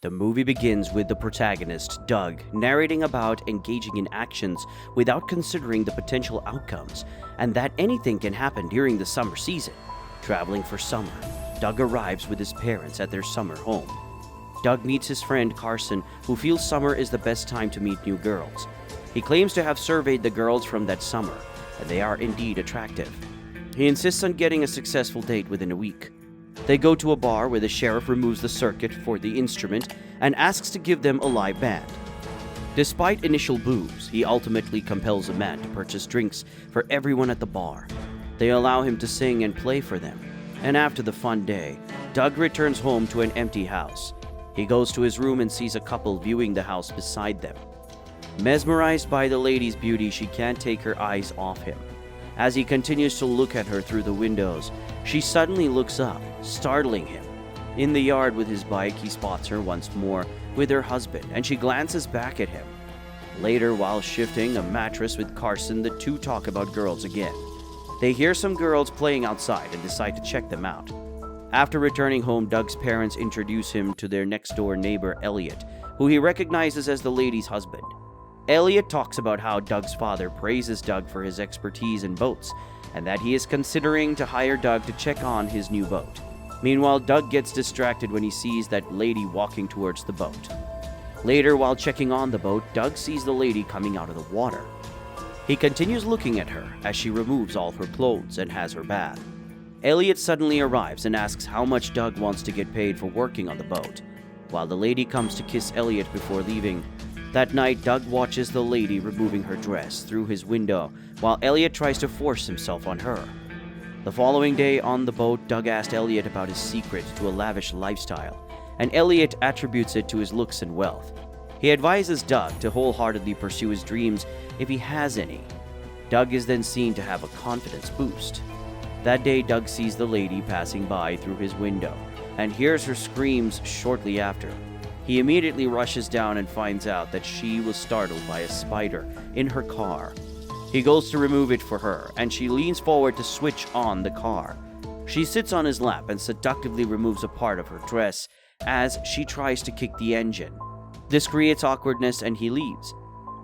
The movie begins with the protagonist, Doug, narrating about engaging in actions without considering the potential outcomes, and that anything can happen during the summer season. Traveling for summer, Doug arrives with his parents at their summer home. Doug meets his friend Carson, who feels summer is the best time to meet new girls. He claims to have surveyed the girls from that summer, and they are indeed attractive. He insists on getting a successful date within a week. They go to a bar where the sheriff removes the circuit for the instrument and asks to give them a live band. Despite initial boos, he ultimately compels a man to purchase drinks for everyone at the bar. They allow him to sing and play for them, and after the fun day, Doug returns home to an empty house. He goes to his room and sees a couple viewing the house beside them. Mesmerized by the lady's beauty, she can't take her eyes off him. As he continues to look at her through the windows, she suddenly looks up, startling him. In the yard with his bike, he spots her once more with her husband, and she glances back at him. Later, while shifting a mattress with Carson, the two talk about girls again. They hear some girls playing outside and decide to check them out. After returning home, Doug's parents introduce him to their next-door neighbor, Elliot, who he recognizes as the lady's husband. Elliot talks about how Doug's father praises Doug for his expertise in boats, and that he is considering to hire Doug to check on his new boat. Meanwhile, Doug gets distracted when he sees that lady walking towards the boat. Later, while checking on the boat, Doug sees the lady coming out of the water. He continues looking at her as she removes all her clothes and has her bath. Elliot suddenly arrives and asks how much Doug wants to get paid for working on the boat, while the lady comes to kiss Elliot before leaving. That night, Doug watches the lady removing her dress through his window while Elliot tries to force himself on her. The following day on the boat, Doug asked Elliot about his secret to a lavish lifestyle, and Elliot attributes it to his looks and wealth. He advises Doug to wholeheartedly pursue his dreams if he has any. Doug is then seen to have a confidence boost. That day, Doug sees the lady passing by through his window and hears her screams shortly after. He immediately rushes down and finds out that she was startled by a spider in her car. He goes to remove it for her, and she leans forward to switch on the car. She sits on his lap and seductively removes a part of her dress as she tries to kick the engine. This creates awkwardness and he leaves.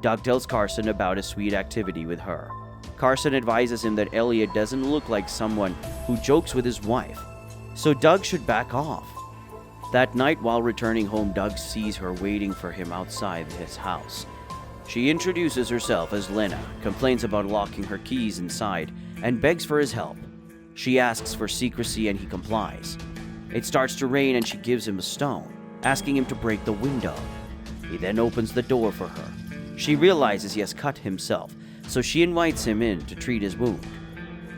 Doug tells Carson about a sweet activity with her. Carson advises him that Elliot doesn't look like someone who jokes with his wife, so Doug should back off. That night, while returning home, Doug sees her waiting for him outside his house. She introduces herself as Lena, complains about locking her keys inside, and begs for his help. She asks for secrecy and he complies. It starts to rain and she gives him a stone, asking him to break the window. He then opens the door for her. She realizes he has cut himself, so she invites him in to treat his wound.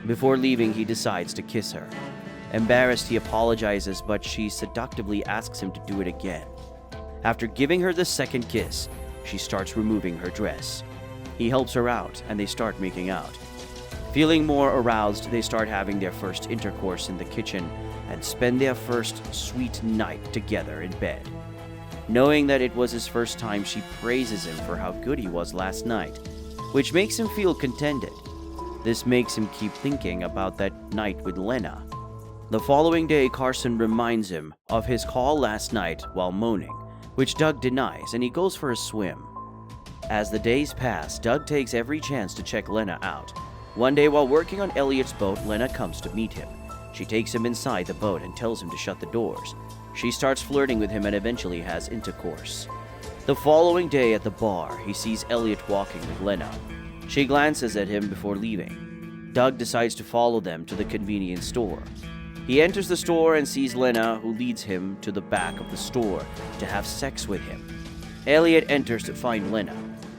Before leaving, he decides to kiss her. Embarrassed, he apologizes, but she seductively asks him to do it again. After giving her the second kiss, she starts removing her dress. He helps her out, and they start making out. Feeling more aroused, they start having their first intercourse in the kitchen and spend their first sweet night together in bed. Knowing that it was his first time, she praises him for how good he was last night, which makes him feel contented. This makes him keep thinking about that night with Lena. The following day, Carson reminds him of his call last night while moaning, which Doug denies, and he goes for a swim. As the days pass, Doug takes every chance to check Lena out. One day, while working on Elliot's boat, Lena comes to meet him. She takes him inside the boat and tells him to shut the doors. She starts flirting with him and eventually has intercourse. The following day at the bar, he sees Elliot walking with Lena. She glances at him before leaving. Doug decides to follow them to the convenience store. He enters the store and sees Lena, who leads him to the back of the store to have sex with him. Elliot enters to find Lena,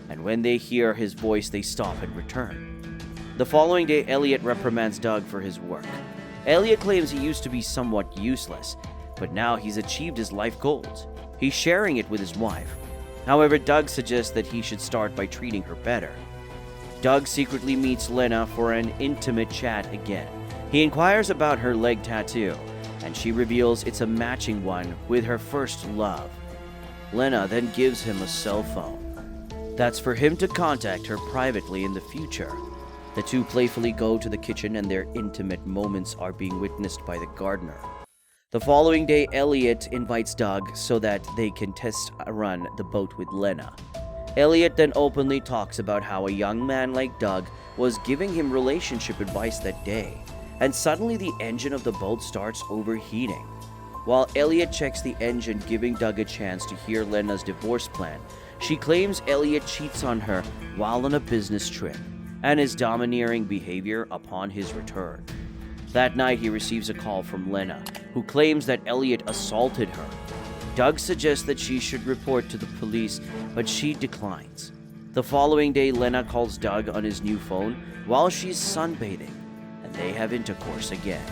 and when they hear his voice, they stop and return. The following day, Elliot reprimands Doug for his work. Elliot claims he used to be somewhat useless, but now he's achieved his life goals. He's sharing it with his wife. However, Doug suggests that he should start by treating her better. Doug secretly meets Lena for an intimate chat again. He inquires about her leg tattoo, and she reveals it's a matching one with her first love. Lena then gives him a cell phone. That's for him to contact her privately in the future. The two playfully go to the kitchen and their intimate moments are being witnessed by the gardener. The following day, Elliot invites Doug so that they can test run the boat with Lena. Elliot then openly talks about how a young man like Doug was giving him relationship advice that day, and suddenly the engine of the boat starts overheating. While Elliot checks the engine, giving Doug a chance to hear Lena's divorce plan, she claims Elliot cheats on her while on a business trip and his domineering behavior upon his return. That night, he receives a call from Lena, who claims that Elliot assaulted her. Doug suggests that she should report to the police, but she declines. The following day, Lena calls Doug on his new phone while she's sunbathing, and they have intercourse again.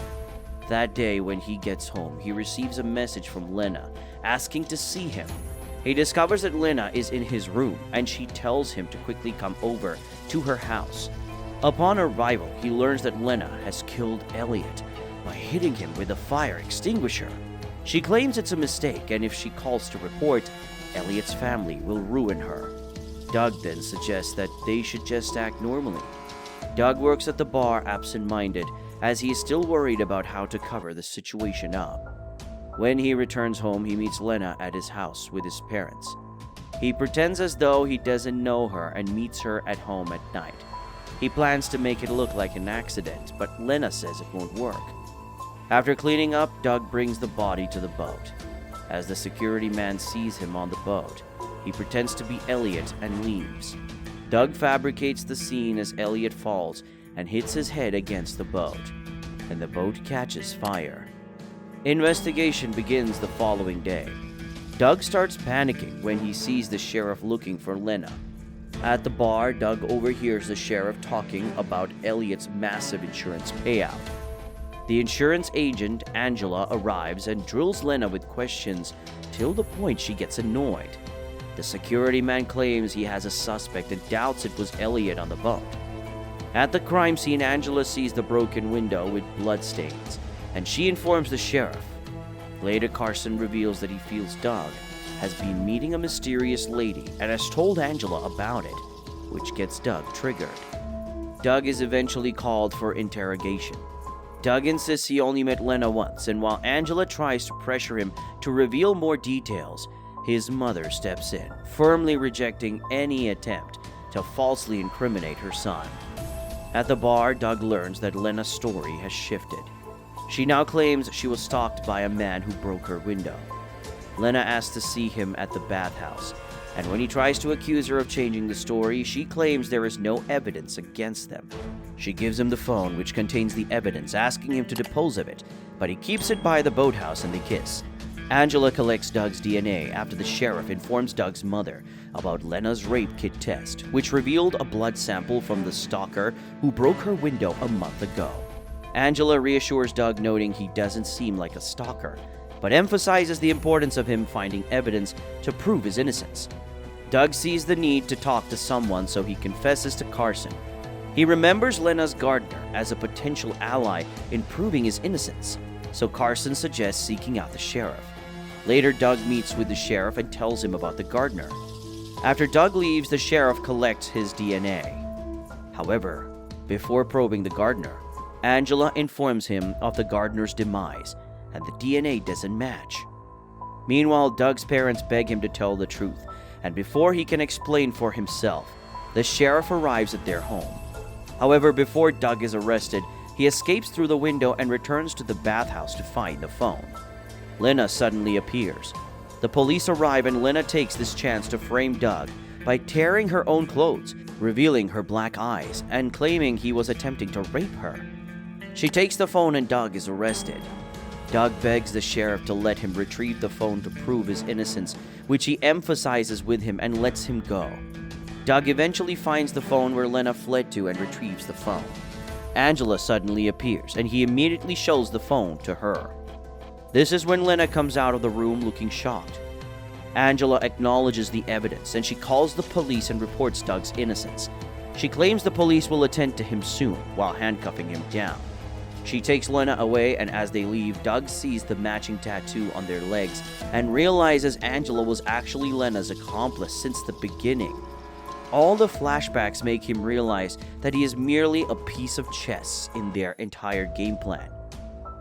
That day, when he gets home, he receives a message from Lena asking to see him. He discovers that Lena is in his room, and she tells him to quickly come over to her house. Upon arrival, he learns that Lena has killed Elliot by hitting him with a fire extinguisher. She claims it's a mistake, and if she calls to report, Elliot's family will ruin her. Doug then suggests that they should just act normally. Doug works at the bar absent-minded, as he is still worried about how to cover the situation up. When he returns home, he meets Lena at his house with his parents. He pretends as though he doesn't know her and meets her at home at night. He plans to make it look like an accident, but Lena says it won't work. After cleaning up, Doug brings the body to the boat. As the security man sees him on the boat, he pretends to be Elliot and leaves. Doug fabricates the scene as Elliot falls and hits his head against the boat, and the boat catches fire. Investigation begins the following day. Doug starts panicking when he sees the sheriff looking for Lena. At the bar, Doug overhears the sheriff talking about Elliot's massive insurance payout. The insurance agent, Angela, arrives and drills Lena with questions till the point she gets annoyed. The security man claims he has a suspect and doubts it was Elliot on the boat. At the crime scene, Angela sees the broken window with bloodstains, and she informs the sheriff. Later, Carson reveals that he feels Doug has been meeting a mysterious lady and has told Angela about it, which gets Doug triggered. Doug is eventually called for interrogation. Doug insists he only met Lena once, and while Angela tries to pressure him to reveal more details, his mother steps in, firmly rejecting any attempt to falsely incriminate her son. At the bar, Doug learns that Lena's story has shifted. She now claims she was stalked by a man who broke her window. Lena asks to see him at the bathhouse, and when he tries to accuse her of changing the story, she claims there is no evidence against them. She gives him the phone, which contains the evidence, asking him to dispose of it, but he keeps it by the boathouse and they kiss. Angela collects Doug's DNA after the sheriff informs Doug's mother about Lena's rape kit test, which revealed a blood sample from the stalker who broke her window a month ago. Angela reassures Doug, noting he doesn't seem like a stalker, but emphasizes the importance of him finding evidence to prove his innocence. Doug sees the need to talk to someone, so he confesses to Carson. He remembers Lena's gardener as a potential ally in proving his innocence, so Carson suggests seeking out the sheriff. Later, Doug meets with the sheriff and tells him about the gardener. After Doug leaves, the sheriff collects his DNA. However, before probing the gardener, Angela informs him of the gardener's demise, and the DNA doesn't match. Meanwhile, Doug's parents beg him to tell the truth, and before he can explain for himself, the sheriff arrives at their home. However, before Doug is arrested, he escapes through the window and returns to the bathhouse to find the phone. Lena suddenly appears. The police arrive, and Lena takes this chance to frame Doug by tearing her own clothes, revealing her black eyes, and claiming he was attempting to rape her. She takes the phone and Doug is arrested. Doug begs the sheriff to let him retrieve the phone to prove his innocence, which he emphasizes with him and lets him go. Doug eventually finds the phone where Lena fled to and retrieves the phone. Angela suddenly appears, and he immediately shows the phone to her. This is when Lena comes out of the room looking shocked. Angela acknowledges the evidence, and she calls the police and reports Doug's innocence. She claims the police will attend to him soon while handcuffing him down. She takes Lena away, and as they leave, Doug sees the matching tattoo on their legs and realizes Angela was actually Lena's accomplice since the beginning. All the flashbacks make him realize that he is merely a piece of chess in their entire game plan.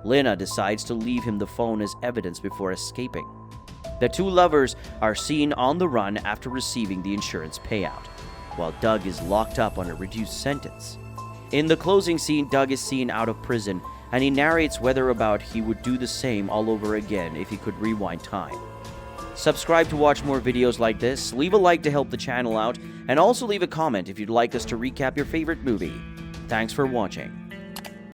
Lena decides to leave him the phone as evidence before escaping. The two lovers are seen on the run after receiving the insurance payout, while Doug is locked up on a reduced sentence. In the closing scene, Doug is seen out of prison, and he narrates whether about he would do the same all over again if he could rewind time. Subscribe to watch more videos like this, leave a like to help the channel out, and also leave a comment if you'd like us to recap your favorite movie. Thanks for watching.